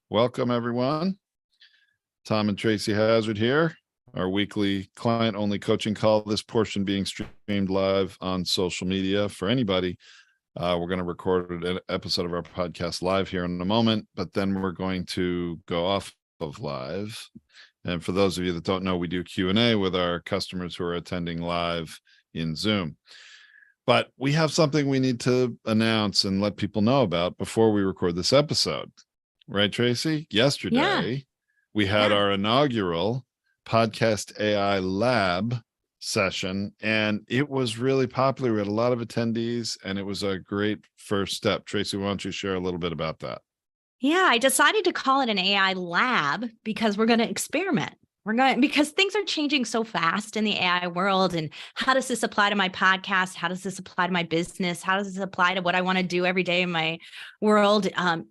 Welcome, everyone. Tom and Tracy Hazard here, our weekly client-only coaching call, this portion being streamed live on social media for anybody. We're going to record an episode of our podcast live here in a moment, but then we're going to go off of live. And for those of you that don't know, we do Q&A with our customers who are attending live in Zoom. But we have something we need to announce and let people know about before we record this episode. Right, Tracy? Yesterday, we had our inaugural Podcast AI Lab session, and it was really popular. We had a lot of attendees, and it was a great first step. Tracy, why don't you share a little bit about that? Yeah, I decided to call it an AI lab because we're going to experiment. Because things are changing so fast in the AI world. And how does this apply to my podcast? How does this apply to my business? How does this apply to what I want to do every day in my world?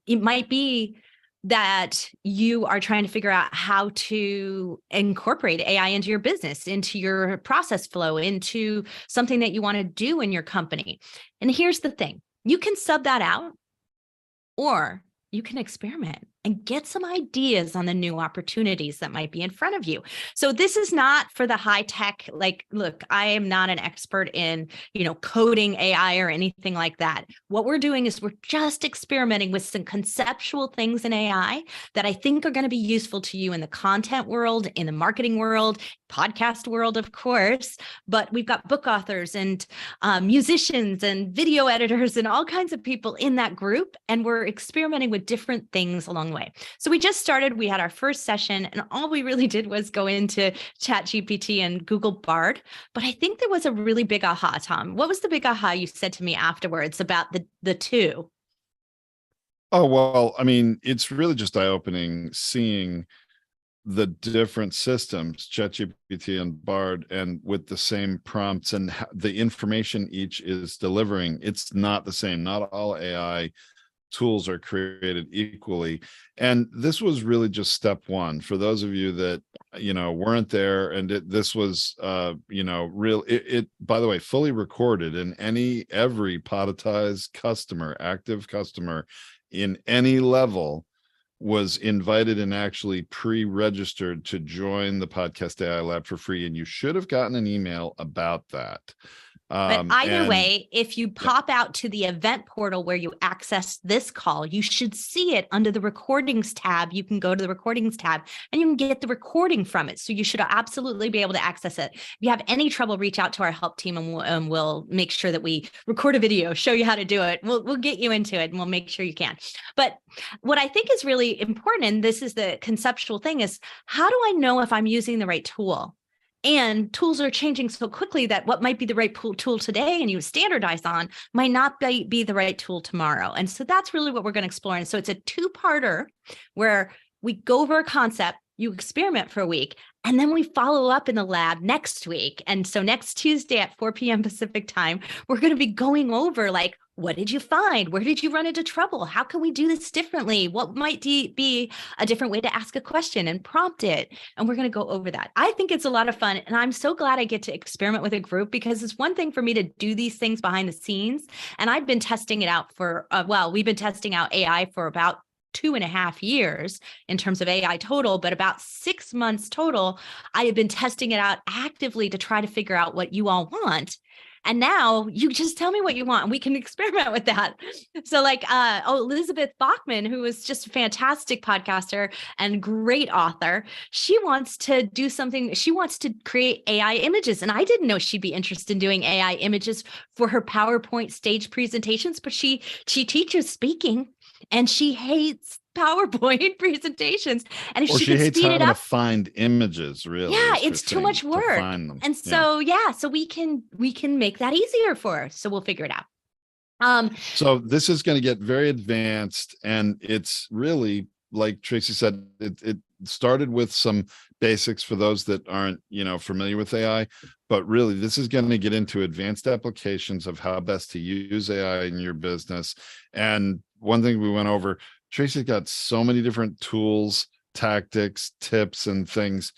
It might be that you are trying to figure out how to incorporate AI into your business, into your process flow, into something that you want to do in your company. And here's the thing, you can sub that out, or you can experiment and get some ideas on the new opportunities that might be in front of you. So this is not for the high tech, look, I am not an expert in, coding AI or anything like that. What we're doing is we're just experimenting with some conceptual things in AI that I think are going to be useful to you in the content world, in the marketing world, podcast world, of course, but we've got book authors and musicians and video editors and all kinds of people in that group. And we're experimenting with different things along the way. So we just started, we had our first session, and all we really did was go into ChatGPT and Google Bard. But I think there was a really big aha, Tom. What was the big aha you said to me afterwards about the two? Oh, well, I mean, it's really just eye-opening seeing the different systems, ChatGPT and Bard, and with the same prompts and the information each is delivering. It's not the same. Not all AI tools are created equally. And this was really just step one. For those of you that, weren't there, and this was, it, by the way, fully recorded, and every podetized customer, active customer in any level was invited and actually pre-registered to join the Podcast AI Lab for free. And you should have gotten an email about that. But either way, if you pop out to the event portal where you access this call, you should see it under the recordings tab. You can go to the recordings tab and you can get the recording from it. So you should absolutely be able to access it. If you have any trouble, reach out to our help team and we'll make sure that we record a video, show you how to do it. We'll get you into it and we'll make sure you can. But what I think is really important, and this is the conceptual thing, is how do I know if I'm using the right tool? And tools are changing so quickly that what might be the right tool today and you standardize on might not be the right tool tomorrow. And so that's really what we're going to explore. And so it's a two-parter where we go over a concept, you experiment for a week, and then we follow up in the lab next week. And so next Tuesday at 4 p.m. Pacific time, we're going to be going over what did you find? Where did you run into trouble? How can we do this differently? What might be a different way to ask a question and prompt it? And we're going to go over that. I think it's a lot of fun. And I'm so glad I get to experiment with a group, because it's one thing for me to do these things behind the scenes. And I've been testing it out for, we've been testing out AI for about 2.5 years in terms of AI total, but about 6 months total, I have been testing it out actively to try to figure out what you all want. And now you just tell me what you want and we can experiment with that. So Elizabeth Bachman, who is just a fantastic podcaster and great author, she wants to do something. She wants to create AI images. And I didn't know she'd be interested in doing AI images for her PowerPoint stage presentations, but she teaches speaking and she hates PowerPoint presentations. And if she could speed it up, to find images, really. Yeah, it's too much work. And so, so we can make that easier for her. So we'll figure it out. So this is going to get very advanced, and it's really, like Tracy said, it started with some basics for those that aren't, familiar with AI, but really this is going to get into advanced applications of how best to use AI in your business. And one thing we went over, Tracy's got so many different tools, tactics, tips, and things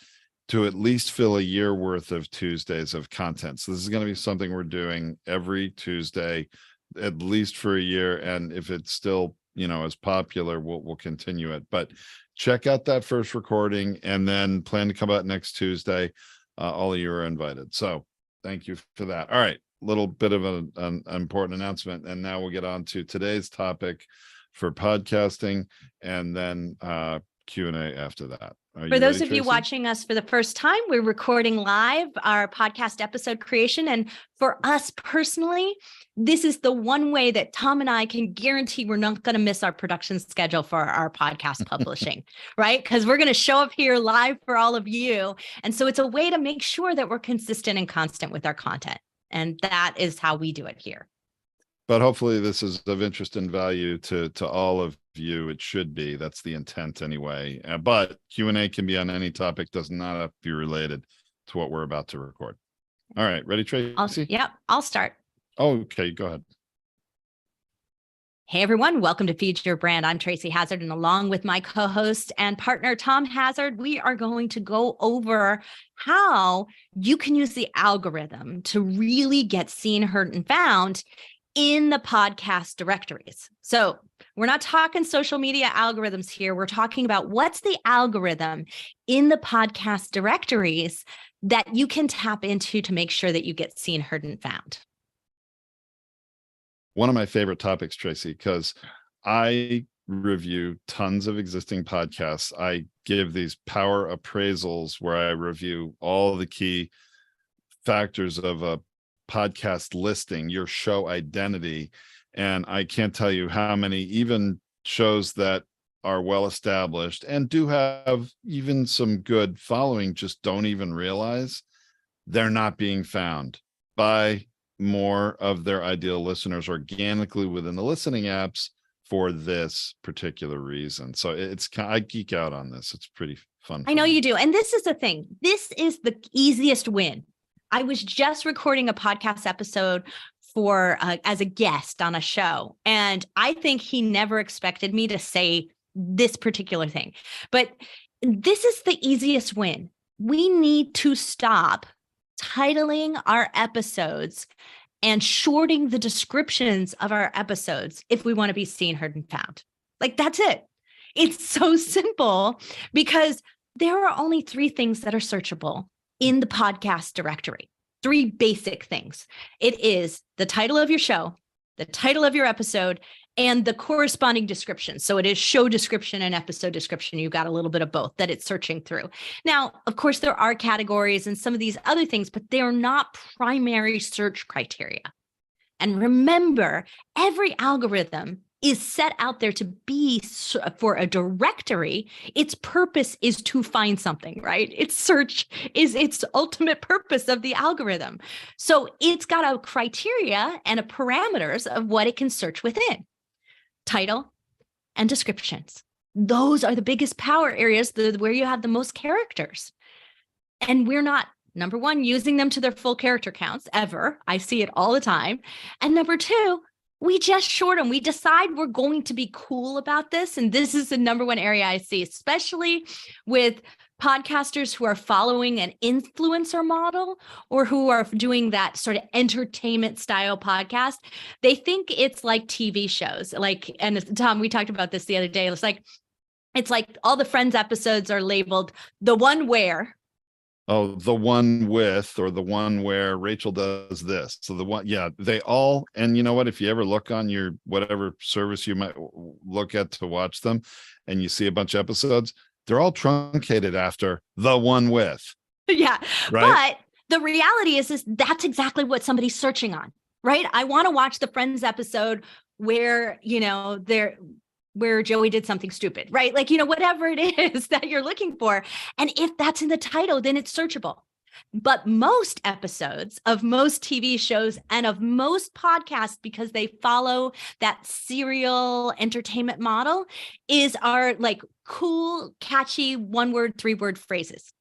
to at least fill a year worth of Tuesdays of content. So this is going to be something we're doing every Tuesday, at least for a year. And if it's still, as popular, we'll continue it. But check out that first recording and then plan to come out next Tuesday. All of you are invited. So thank you for that. All right. Little bit of an important announcement. And now we'll get on to today's topic for podcasting and then Q&A after that. For those of you watching us for the first time, we're recording live our podcast episode creation. And for us personally, this is the one way that Tom and I can guarantee we're not going to miss our production schedule for our podcast publishing, right? Because we're going to show up here live for all of you. And so it's a way to make sure that we're consistent and constant with our content. And that is how we do it here. But hopefully this is of interest and value to all of you. It should be. That's the intent anyway. But Q&A can be on any topic, does not have to be related to what we're about to record. All right. Ready, Tracy? I'll start. Okay, go ahead. Hey, everyone. Welcome to Feed Your Brand. I'm Tracy Hazard, and along with my co-host and partner, Tom Hazard, we are going to go over how you can use the algorithm to really get seen, heard, and found in the podcast directories. So we're not talking social media algorithms here. We're talking about what's the algorithm in the podcast directories that you can tap into to make sure that you get seen, heard, and found. One of my favorite topics, Tracy, because I review tons of existing podcasts. I give these power appraisals where I review all the key factors of a podcast listing, your show identity. And I can't tell you how many, even shows that are well established and do have even some good following, just don't even realize they're not being found by more of their ideal listeners organically within the listening apps for this particular reason. So I geek out on this. It's pretty fun. I know you do. And this is the thing. This is the easiest win. I was just recording a podcast episode for as a guest on a show, and I think he never expected me to say this particular thing. But this is the easiest win. We need to stop titling our episodes and shorting the descriptions of our episodes if we want to be seen, heard, and found. Like, that's it. It's so simple because there are only 3 things that are searchable in the podcast directory. 3 basic things. It is the title of your show, the title of your episode, and the corresponding description. So it is show description and episode description. You've got a little bit of both that it's searching through. Now, of course, there are categories and some of these other things, but they're not primary search criteria. And remember, every algorithm is set out there to be for a directory. Its purpose is to find something, right? Its search is its ultimate purpose of the algorithm. So it's got a criteria and a parameters of what it can search within. Title and descriptions. Those are the biggest power areas where you have the most characters. And we're not, number one, using them to their full character counts ever. I see it all the time. And number 2, we just short them. We decide we're going to be cool about this. And this is the number one area I see, especially with podcasters who are following an influencer model or who are doing that sort of entertainment style podcast. They think it's like TV shows. And Tom, we talked about this the other day. It's like all the Friends episodes are labeled the one where. Oh, the one with, or the one where Rachel does this. So the one, yeah, they all, and you know what, if you ever look on your, whatever service you might look at to watch them and you see a bunch of episodes, they're all truncated after the one with. Yeah. Right. But the reality is that's exactly what somebody's searching on, right? I want to watch the Friends episode where, where Joey did something stupid, right? Like, whatever it is that you're looking for. And if that's in the title, then it's searchable. But most episodes of most TV shows and of most podcasts, because they follow that serial entertainment model, are like cool, catchy 1-word, 3-word phrases.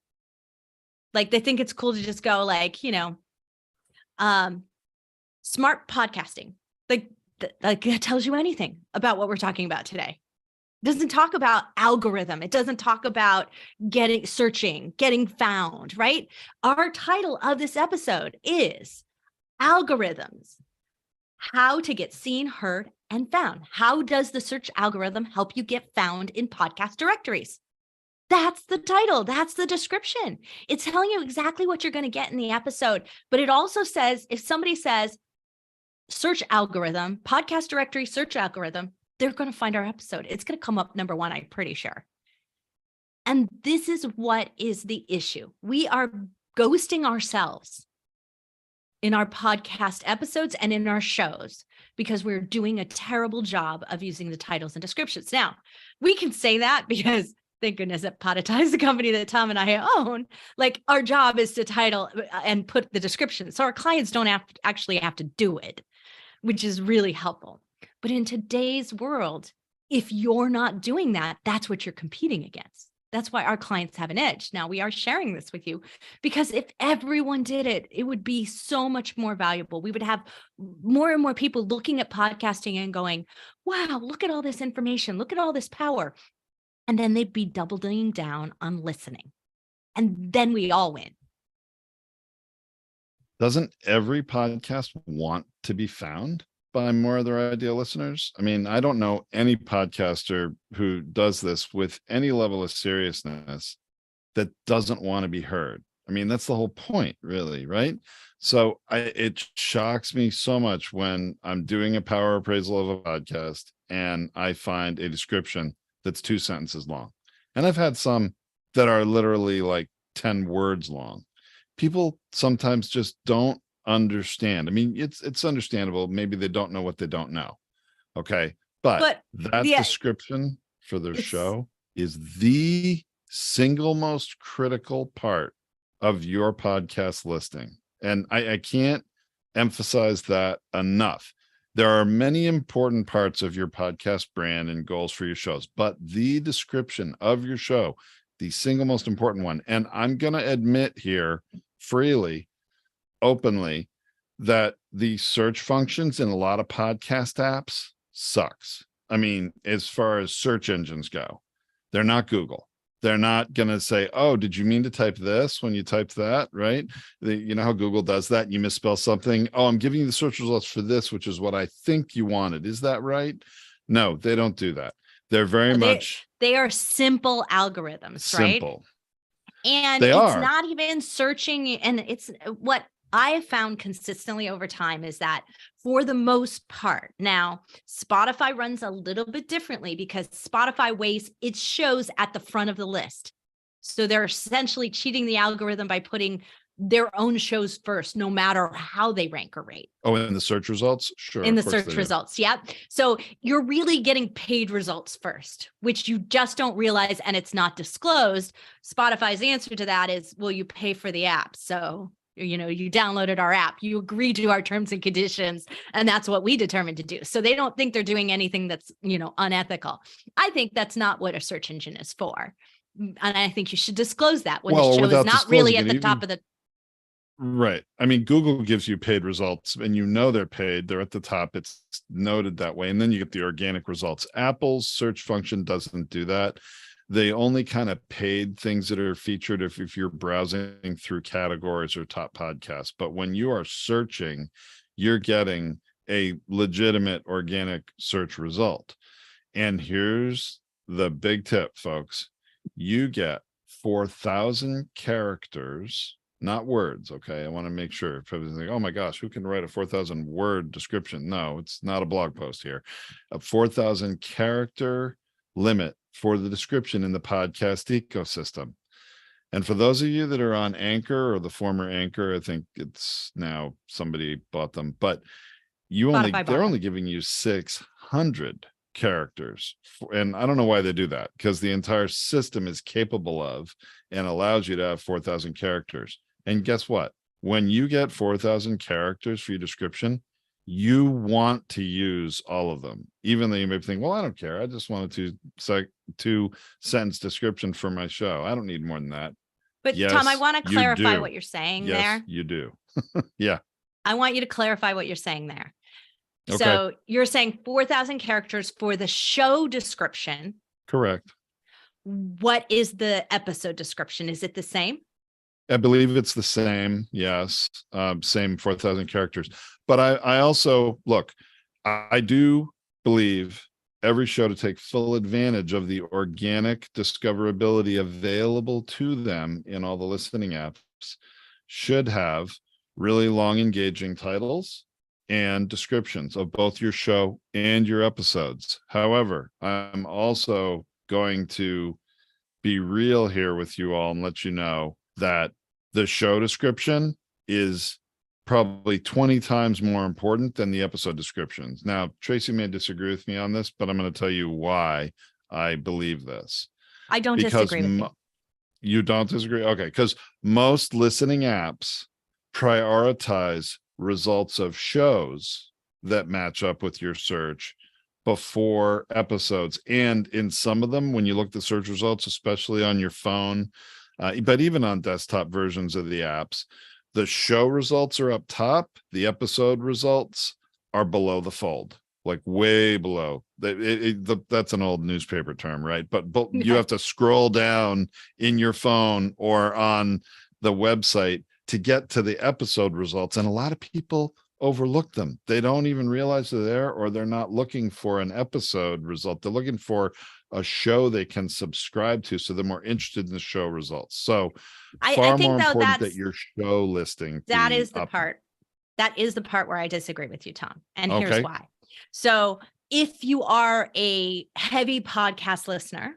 Like they think it's cool to just go like, smart podcasting. Like that tells you anything about what we're talking about today. It doesn't talk about algorithm. It doesn't talk about searching, getting found, right? Our title of this episode is algorithms How to get seen, heard, and found. How does the search algorithm help you get found in podcast directories? That's the title. That's the description. It's telling you exactly what you're going to get in the episode. But it also says, if somebody says search algorithm, podcast directory, search algorithm, they're going to find our episode. It's going to come up number one, I'm pretty sure. And this is what is the issue. We are ghosting ourselves in our podcast episodes and in our shows because we're doing a terrible job of using the titles and descriptions. Now, we can say that because thank goodness that Podetize, the company that Tom and I own, like our job is to title and put the description. So our clients don't actually have to do it, which is really helpful. But in today's world, if you're not doing that, that's what you're competing against. That's why our clients have an edge. Now, we are sharing this with you because if everyone did it, it would be so much more valuable. We would have more and more people looking at podcasting and going, wow, look at all this information. Look at all this power. And then they'd be doubling down on listening. And then we all win. Doesn't every podcast want to be found by more of their ideal listeners? I mean, I don't know any podcaster who does this with any level of seriousness that doesn't want to be heard. I mean, that's the whole point, really, right? So it shocks me so much when I'm doing a power appraisal of a podcast and I find a description that's 2 sentences long. And I've had some that are literally like 10 words long. People sometimes just don't understand. I mean, it's understandable. Maybe they don't know what they don't know. Okay. But that description for their show is the single most critical part of your podcast listing. And I can't emphasize that enough. There are many important parts of your podcast brand and goals for your shows, but the description of your show, the single most important one. And I'm going to admit here freely, openly, that the search functions in a lot of podcast apps sucks. I mean, as far as search engines go, they're not Google. They're not going to say, oh, did you mean to type this when you typed that, right? You know how Google does that? You misspell something. Oh, I'm giving you the search results for this, which is what I think you wanted. Is that right? No, they don't do that. They're very much. They are simple algorithms, simple. Right? And it's not even searching. And it's what I have found consistently over time is that for the most part, now Spotify runs a little bit differently because Spotify weighs its shows at the front of the list. So they're essentially cheating the algorithm by putting their own shows first, no matter how they rank or rate. Oh, in the search results? Sure. In the search results. Yeah. So you're really getting paid results first, which you just don't realize. And it's not disclosed. Spotify's answer to that is, well, you pay for the app. So you downloaded our app, you agreed to our terms and conditions, and that's what we determined to do. So they don't think they're doing anything that's, unethical. I think that's not what a search engine is for. And I think you should disclose that when the show is not really at the top of the. Right. I mean, Google gives you paid results and they're paid. They're at the top. It's noted that way. And then you get the organic results. Apple's search function doesn't do that. They only kind of paid things that are featured if you're browsing through categories or top podcasts. But when you are searching, you're getting a legitimate organic search result. And here's the big tip, folks. You get 4,000 characters, not words. Okay. I want to make sure if everybody's like, oh my gosh, who can write a 4,000 word description? No, it's not a blog post here. A 4,000 character limit for the description in the podcast ecosystem. And for those of you that are on Anchor or the former Anchor, I think it's now somebody bought them, but they're only giving you 600 characters. And I don't know why they do that, because the entire system is capable of and allows you to have 4,000 characters. And guess what? When you get 4,000 characters for your description, you want to use all of them, even though you may think, well, I don't care. I just wanted two sentence description for my show. I don't need more than that. But yes, Tom, I want to clarify what you're saying there. Yes, you do. Yeah. I want you to clarify what you're saying there. Okay. So you're saying 4,000 characters for the show description. Correct. What is the episode description? Is it the same? I believe it's the same. Yes. Same 4,000 characters. But I also look, I do believe every show to take full advantage of the organic discoverability available to them in all the listening apps should have really long, engaging titles and descriptions of both your show and your episodes. However, I'm also going to be real here with you all and let you know that the show description is probably 20 times more important than the episode descriptions. Now, Tracy may disagree with me on this, but I'm going to tell you why I believe this. I don't Because disagree with you. You don't disagree? Okay, because most listening apps prioritize results of shows that match up with your search before episodes. And in some of them, when you look at the search results, especially on your phone, but even on desktop versions of the apps, the show results are up top. The episode results are below the fold, like way below. That's an old newspaper term, right? But you have to scroll down in your phone or on the website to get to the episode results. And a lot of people overlook them. They don't even realize they're there, or they're not looking for an episode result. They're looking for a show they can subscribe to. So they're more interested in the show results. So I think more though important that your show listing. That is the part where I disagree with you, Tom. And here's why. So if you are a heavy podcast listener,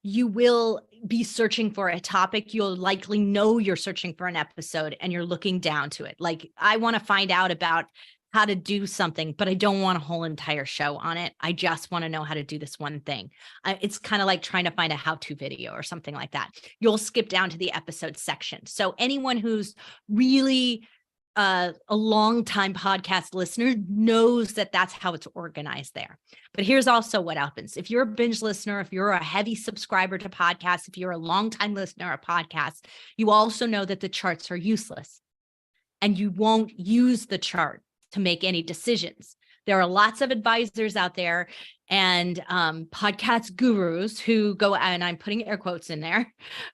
you will be searching for a topic. You'll likely know you're searching for an episode and you're looking down to it. Like, I want to find out about how to do something, but I don't want a whole entire show on it. I just want to know how to do this one thing. It's kind of like trying to find a how-to video or something like that. You'll skip down to the episode section. So anyone who's really a long-time podcast listener knows that that's how it's organized there. But here's also what happens. If you're a binge listener, if you're a heavy subscriber to podcasts, if you're a long-time listener of podcasts, you also know that the charts are useless and you won't use the chart to make any decisions. There are lots of advisors out there and podcast gurus who go, and I'm putting air quotes in there,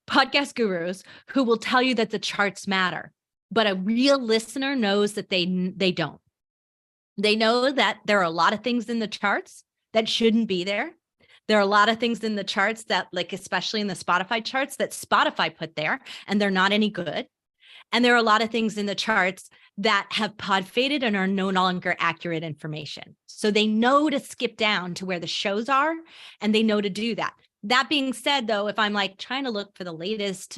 podcast gurus who will tell you that the charts matter. But a real listener knows that they don't. They know that there are a lot of things in the charts that shouldn't be there. There are a lot of things in the charts that, like, especially in the Spotify charts, that Spotify put there, and they're not any good. And there are a lot of things in the charts that have pod faded and are no longer accurate information. So they know to skip down to where the shows are, and they know to do that. That being said, though, if I'm like trying to look for the latest,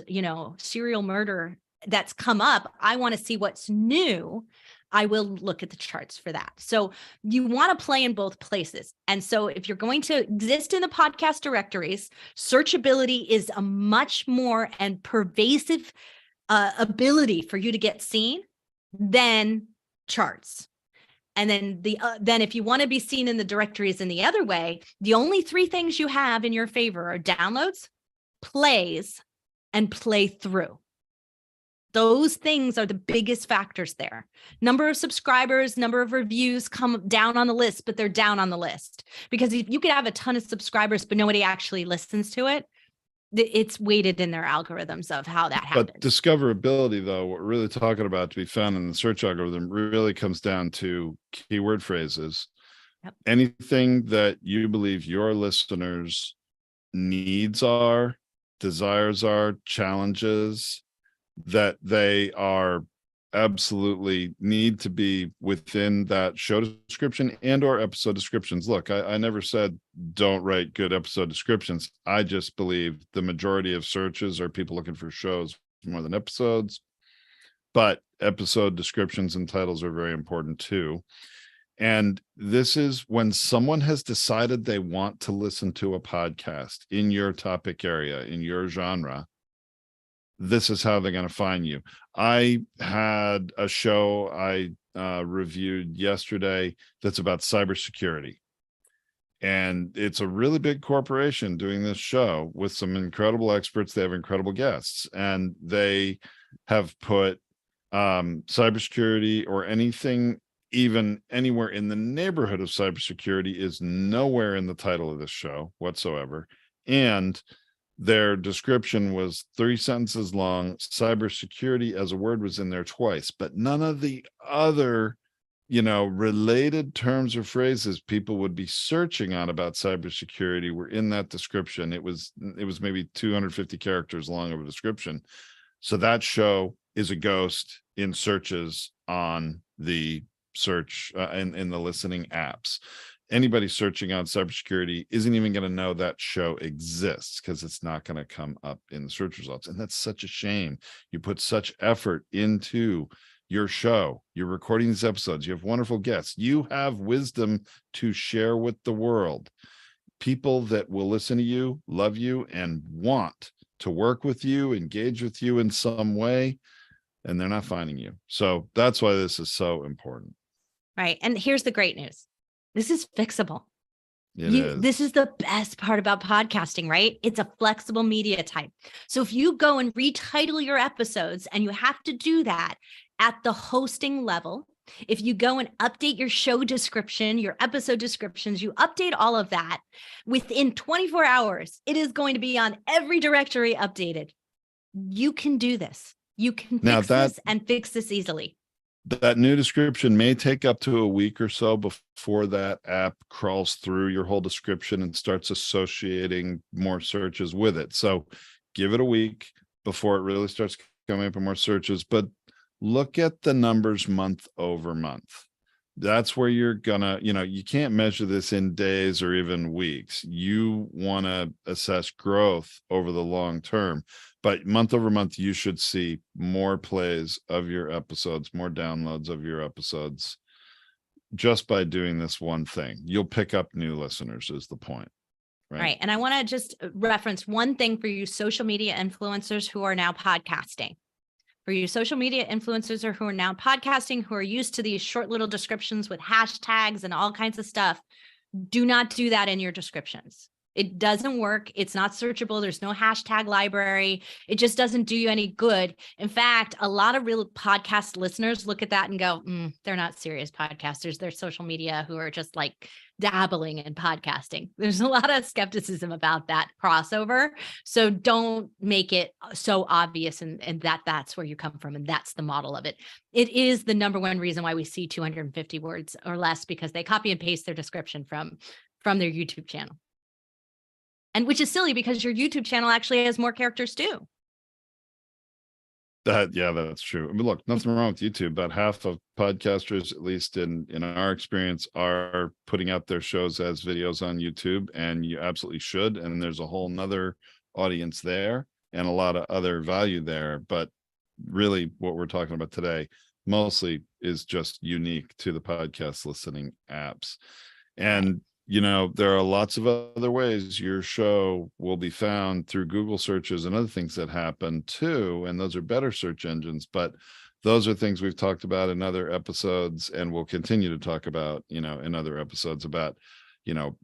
serial murder that's come up, I want to see what's new. I will look at the charts for that. So you want to play in both places. And so if you're going to exist in the podcast directories, searchability is a much more and pervasive ability for you to get seen than charts. And then then if you want to be seen in the directories in the other way, the only three things you have in your favor are downloads, plays, and play through. Those things are the biggest factors there. Number of subscribers, number of reviews come down on the list, but they're down on the list because if you could have a ton of subscribers, but nobody actually listens to it, it's weighted in their algorithms of how that happens. But discoverability, though, what we're really talking about to be found in the search algorithm really comes down to keyword phrases. Yep. Anything that you believe your listeners' needs are, desires are, challenges that they are absolutely need to be within that show description and or episode descriptions. Look, I never said don't write good episode descriptions. I just believe the majority of searches are people looking for shows more than episodes, but episode descriptions and titles are very important too. And this is when someone has decided they want to listen to a podcast in your topic area, in your genre, this is how they're going to find you. I had a show I reviewed yesterday that's about cybersecurity. And it's a really big corporation doing this show with some incredible experts. They have incredible guests, and they have put cybersecurity or anything, even anywhere in the neighborhood of cybersecurity, is nowhere in the title of this show whatsoever. And their description was 3 sentences long. Cybersecurity as a word was in there twice, but none of the other, related terms or phrases people would be searching on about cybersecurity were in that description. It was maybe 250 characters long of a description. So that show is a ghost in searches on the search in the listening apps. Anybody searching on cybersecurity isn't even going to know that show exists because it's not going to come up in the search results. And that's such a shame. You put such effort into your show. You're recording these episodes. You have wonderful guests. You have wisdom to share with the world. People that will listen to you, love you, and want to work with you, engage with you in some way, and they're not finding you. So that's why this is so important. Right. And here's the great news. This is fixable. This is the best part about podcasting, right? It's a flexible media type. So if you go and retitle your episodes, and you have to do that at the hosting level, if you go and update your show description, your episode descriptions, you update all of that within 24 hours, it is going to be on every directory updated. You can do this. You can fix this and fix this easily. That new description may take up to a week or so before that app crawls through your whole description and starts associating more searches with it. So give it a week before it really starts coming up in more searches, but look at the numbers month over month. That's where you're gonna, you can't measure this in days or even weeks. You want to assess growth over the long term, but month over month, you should see more plays of your episodes, more downloads of your episodes just by doing this one thing. You'll pick up new listeners is the point. Right. And I want to just reference one thing for you social media influencers who are now podcasting. For you social media influencers who are now podcasting, who are used to these short little descriptions with hashtags and all kinds of stuff, do not do that in your descriptions. It doesn't work. It's not searchable. There's no hashtag library. It just doesn't do you any good. In fact, a lot of real podcast listeners look at that and go, they're not serious podcasters. They're social media who are just like dabbling in podcasting. There's a lot of skepticism about that crossover. So don't make it so obvious and that's where you come from. And that's the model of it. It is the number one reason why we see 250 words or less, because they copy and paste their description from their YouTube channel. And which is silly because your YouTube channel actually has more characters too. That's true. I mean, look, nothing wrong with YouTube. About half of podcasters, at least in our experience, are putting out their shows as videos on YouTube, and you absolutely should. And there's a whole nother audience there and a lot of other value there. But really what we're talking about today mostly is just unique to the podcast listening apps. And there are lots of other ways your show will be found through Google searches and other things that happen too. And those are better search engines, but those are things we've talked about in other episodes and we'll continue to talk about, in other episodes about,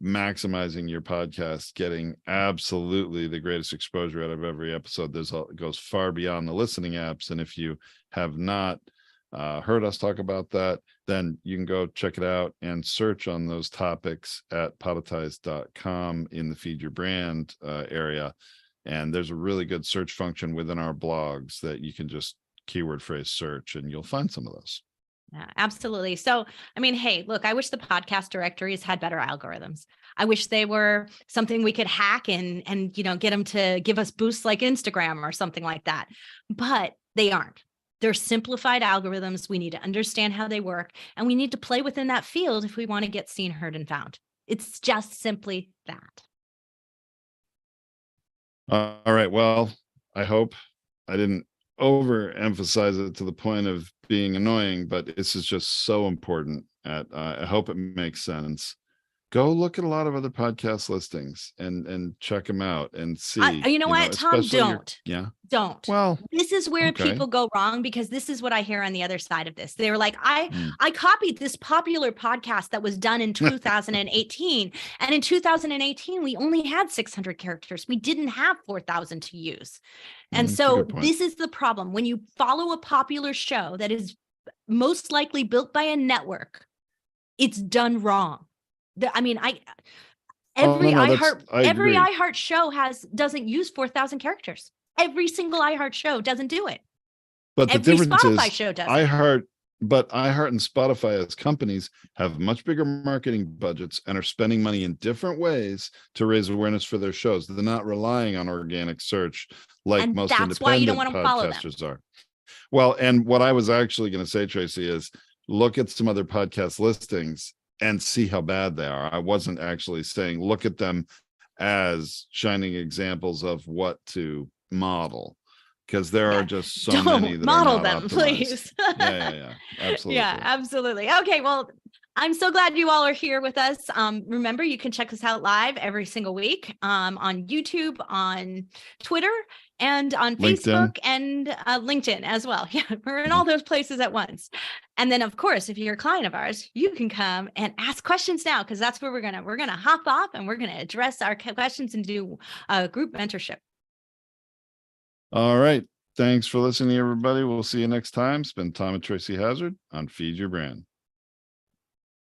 maximizing your podcast, getting absolutely the greatest exposure out of every episode. It goes far beyond the listening apps. And if you have not heard us talk about that, then you can go check it out and search on those topics at podetize.com in the Feed Your Brand area. And there's a really good search function within our blogs that you can just keyword phrase search and you'll find some of those. Yeah, absolutely. So, I mean, hey, look, I wish the podcast directories had better algorithms. I wish they were something we could hack and get them to give us boosts like Instagram or something like that. But they aren't. They're simplified algorithms. We need to understand how they work, and we need to play within that field if we want to get seen, heard, and found. It's just simply that. All right. Well, I hope I didn't overemphasize it to the point of being annoying, but this is just so important. I hope it makes sense. Go look at a lot of other podcast listings and check them out and see. You know what, Tom? Don't. Don't. Well, this is where people go wrong, because this is what I hear on the other side of this. They were like, I copied this popular podcast that was done in 2018. And in 2018, we only had 600 characters. We didn't have 4,000 to use. And so this is the problem. When you follow a popular show that is most likely built by a network, it's done wrong. Every no, I every agree. iHeart show doesn't use 4,000 characters. Every single iHeart show doesn't do it. But the Every difference Spotify is show doesn't. iHeart and Spotify as companies have much bigger marketing budgets and are spending money in different ways to raise awareness for their shows. They're not relying on organic search like And most that's why you don't independent want to follow them. podcasters are. Well, and what I was actually going to say, Tracy, is look at some other podcast listings and see how bad they are. I wasn't actually saying look at them as shining examples of what to model, because there are just so many that model are not them, optimized. please. Yeah, absolutely. Yeah, absolutely. Okay, well, I'm so glad you all are here with us. Remember, you can check us out live every single week on YouTube, on Twitter, and on LinkedIn. Facebook and LinkedIn as well. Yeah, we're in all those places at once. And then, of course, if you're a client of ours, you can come and ask questions now, because that's where we're gonna hop off and we're gonna address our questions and do group mentorship. All right. Thanks for listening, everybody. We'll see you next time. It's been Tom and Tracy Hazard on Feed Your Brand.